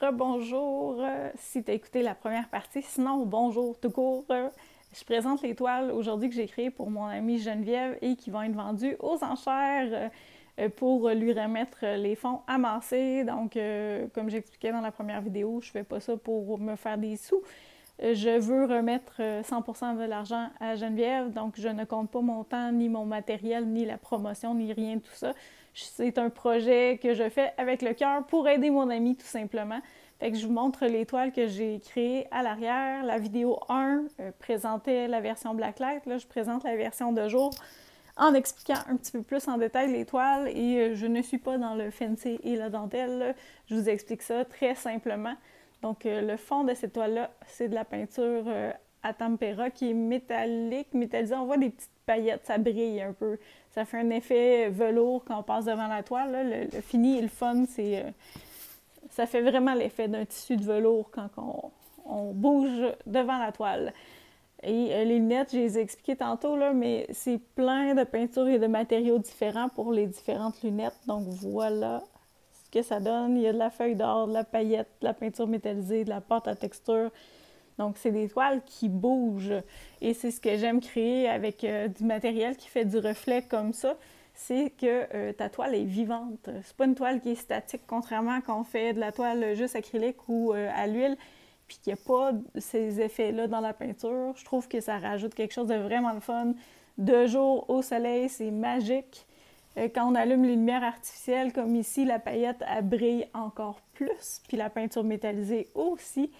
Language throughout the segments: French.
Rebonjour si tu as écouté la première partie, sinon bonjour tout court. Je présente les toiles aujourd'hui que j'ai créées pour mon amie Geneviève et qui vont être vendues aux enchères pour lui remettre les fonds amassés. Donc, comme j'expliquais dans la première vidéo, je fais pas ça pour me faire des sous. Je veux remettre 100% de l'argent à Geneviève, donc je ne compte pas mon temps, ni mon matériel, ni la promotion, ni rien de tout ça. C'est un projet que je fais avec le cœur pour aider mon ami, tout simplement. Fait que je vous montre les toiles que j'ai créées à l'arrière. La vidéo 1 présentait la version Blacklight. Là, je présente la version de jour en expliquant un petit peu plus en détail les toiles. Et je ne suis pas dans le fancy et la dentelle. Là. Je vous explique ça très simplement. Donc, le fond de cette toile-là, c'est de la peinture à tempera qui est métallique, métallisée. On voit des petites paillettes, ça brille un peu. Ça fait un effet velours quand on passe devant la toile. Là. Le fini et le fun, ça fait vraiment l'effet d'un tissu de velours quand on bouge devant la toile. Et les lunettes, je les ai expliquées tantôt, là, mais c'est plein de peintures et de matériaux différents pour les différentes lunettes. Donc voilà ce que ça donne. Il y a de la feuille d'or, de la paillette, de la peinture métallisée, de la pâte à texture. Donc, c'est des toiles qui bougent. Et c'est ce que j'aime créer avec du matériel qui fait du reflet comme ça. C'est que ta toile est vivante. C'est pas une toile qui est statique, contrairement quand on fait de la toile juste acrylique ou à l'huile, puis qu'il n'y a pas ces effets-là dans la peinture. Je trouve que ça rajoute quelque chose de vraiment le fun. De jour au soleil, c'est magique. Quand on allume les lumières artificielles, comme ici, la paillette, elle brille encore plus. Puis la peinture métallisée aussi.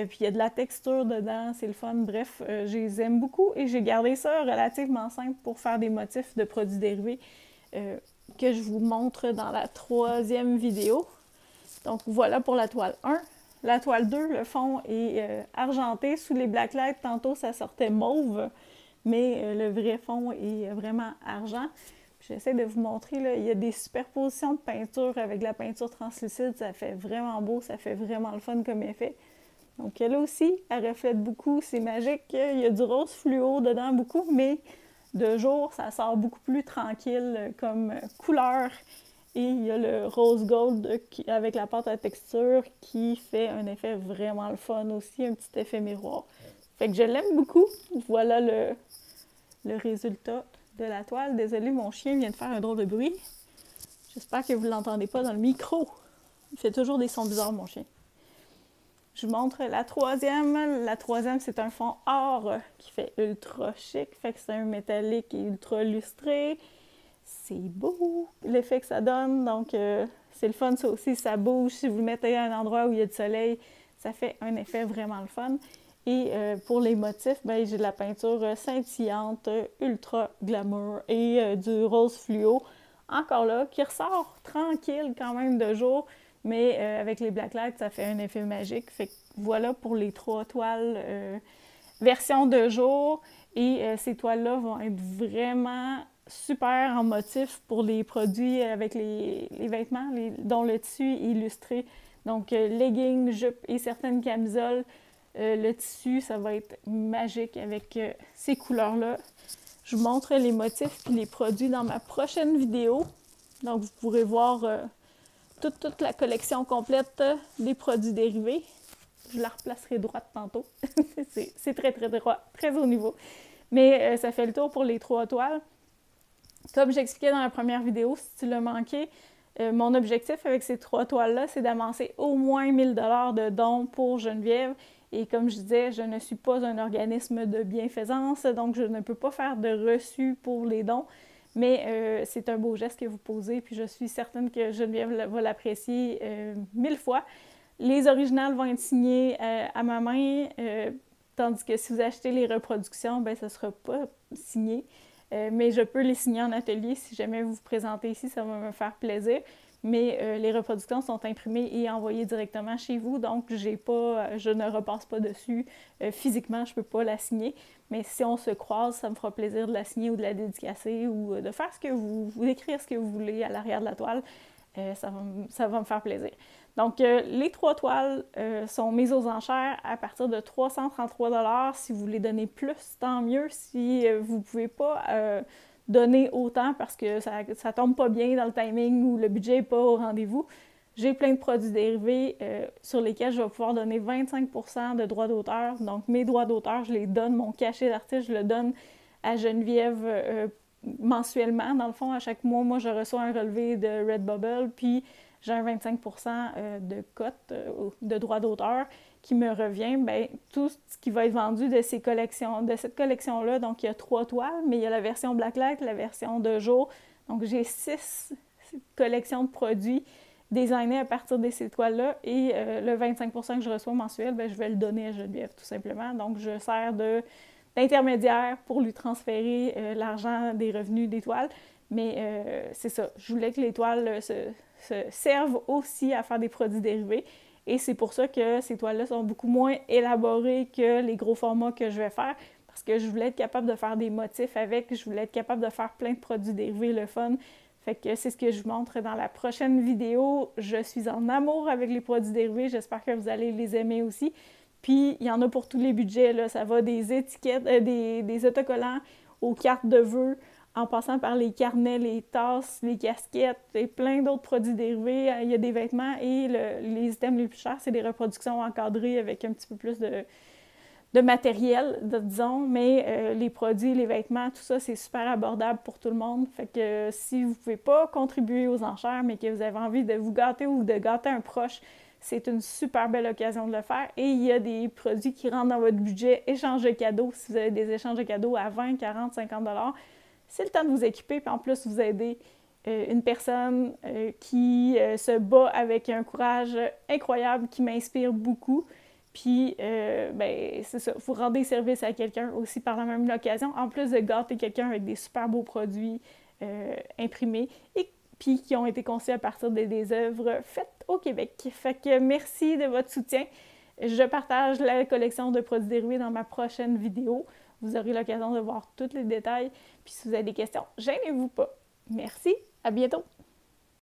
Puis il y a de la texture dedans, c'est le fun. Bref, je les aime beaucoup et j'ai gardé ça relativement simple pour faire des motifs de produits dérivés que je vous montre dans la troisième vidéo. Donc voilà pour la toile 1. La toile 2, le fond est argenté. Sous les blacklights, tantôt ça sortait mauve, mais le vrai fond est vraiment argent. J'essaie de vous montrer, là, il y a des superpositions de peinture avec la peinture translucide. Ça fait vraiment beau, ça fait vraiment le fun comme effet. Donc là aussi, elle reflète beaucoup, c'est magique. Il y a du rose fluo dedans beaucoup, mais de jour, ça sort beaucoup plus tranquille comme couleur. Et il y a le rose gold avec la pâte à texture qui fait un effet vraiment le fun aussi, un petit effet miroir. Fait que je l'aime beaucoup. Voilà le résultat de la toile. Désolée, mon chien vient de faire un drôle de bruit. J'espère que vous ne l'entendez pas dans le micro. Il fait toujours des sons bizarres, mon chien. Je vous montre la troisième. La troisième, c'est un fond or qui fait ultra chic. Fait que c'est un métallique et ultra lustré. C'est beau l'effet que ça donne. Donc, c'est le fun, ça aussi. Ça bouge. Si vous le mettez à un endroit où il y a du soleil, ça fait un effet vraiment le fun. Et pour les motifs, ben, j'ai de la peinture scintillante, ultra glamour et du rose fluo. Encore là, qui ressort tranquille quand même de jour. Mais avec les blacklights, ça fait un effet magique. Fait que voilà pour les trois toiles version de jour. Et ces toiles-là vont être vraiment super en motif pour les produits avec les vêtements dont le tissu est illustré. Donc leggings, jupes et certaines camisoles. Le tissu, ça va être magique avec ces couleurs-là. Je vous montre les motifs et les produits dans ma prochaine vidéo. Donc vous pourrez voir toute la collection complète des produits dérivés. Je la replacerai droite tantôt. C'est très, très droit, très haut niveau. Mais ça fait le tour pour les trois toiles. Comme j'expliquais dans la première vidéo, si tu l'as manqué, mon objectif avec ces trois toiles-là, c'est d'amasser au moins 1 000 $ de dons pour Geneviève. Et comme je disais, je ne suis pas un organisme de bienfaisance, donc je ne peux pas faire de reçu pour les dons. Mais c'est un beau geste que vous posez, puis je suis certaine que Geneviève va l'apprécier 1000 fois. Les originales vont être signées à ma main, tandis que si vous achetez les reproductions, ben ça ne sera pas signé. Mais je peux les signer en atelier si jamais vous vous présentez ici, ça va me faire plaisir. Mais les reproductions sont imprimées et envoyées directement chez vous, donc je ne repasse pas dessus. Physiquement, je ne peux pas la signer, mais si on se croise, ça me fera plaisir de la signer ou de la dédicacer ou de faire vous écrire ce que vous voulez à l'arrière de la toile. Ça va me faire plaisir. Donc, les trois toiles sont mises aux enchères à partir de 333 $. Si vous voulez donner plus, tant mieux. Si vous ne pouvez pas donner autant parce que ça tombe pas bien dans le timing ou le budget n'est pas au rendez-vous, j'ai plein de produits dérivés sur lesquels je vais pouvoir donner 25% de droits d'auteur. Donc, mes droits d'auteur, je les donne, mon cachet d'artiste, je le donne à Geneviève mensuellement. Dans le fond, à chaque mois, moi, je reçois un relevé de Redbubble, puis j'ai un 25% de cote de droits d'auteur qui me revient. Bien, tout ce qui va être vendu de cette collection-là, donc il y a 3 toiles, mais il y a la version Blacklight, la version de jour. Donc, j'ai 6 collections de produits designés à partir de ces toiles-là, et le 25% que je reçois mensuel, bien, je vais le donner à Geneviève, tout simplement. Donc, je sers d'intermédiaire pour lui transférer l'argent des revenus des toiles. Mais c'est ça, je voulais que les toiles se servent aussi à faire des produits dérivés. Et c'est pour ça que ces toiles-là sont beaucoup moins élaborées que les gros formats que je vais faire, parce que je voulais être capable de faire des motifs avec, je voulais être capable de faire plein de produits dérivés, le fun. Fait que c'est ce que je vous montre dans la prochaine vidéo. Je suis en amour avec les produits dérivés, j'espère que vous allez les aimer aussi. Puis, il y en a pour tous les budgets, là. Ça va des étiquettes, des autocollants aux cartes de vœux, en passant par les carnets, les tasses, les casquettes et plein d'autres produits dérivés. Il y a des vêtements et les items les plus chers, c'est des reproductions encadrées avec un petit peu plus de matériel, disons, mais les produits, les vêtements, tout ça, c'est super abordable pour tout le monde. Fait que si vous ne pouvez pas contribuer aux enchères, mais que vous avez envie de vous gâter ou de gâter un proche, c'est une super belle occasion de le faire. Et il y a des produits qui rentrent dans votre budget, échange de cadeaux. Si vous avez des échanges de cadeaux à 20, 40, 50 $, c'est le temps de vous équiper, puis en plus, vous aider une personne qui se bat avec un courage incroyable, qui m'inspire beaucoup. Puis, ben, c'est ça, vous rendez service à quelqu'un aussi par la même occasion, en plus de gâter quelqu'un avec des super beaux produits imprimés et puis qui ont été conçus à partir des œuvres faites au Québec. Fait que merci de votre soutien. Je partage la collection de produits dérivés dans ma prochaine vidéo. Vous aurez l'occasion de voir tous les détails. Puis si vous avez des questions, gênez-vous pas. Merci, à bientôt!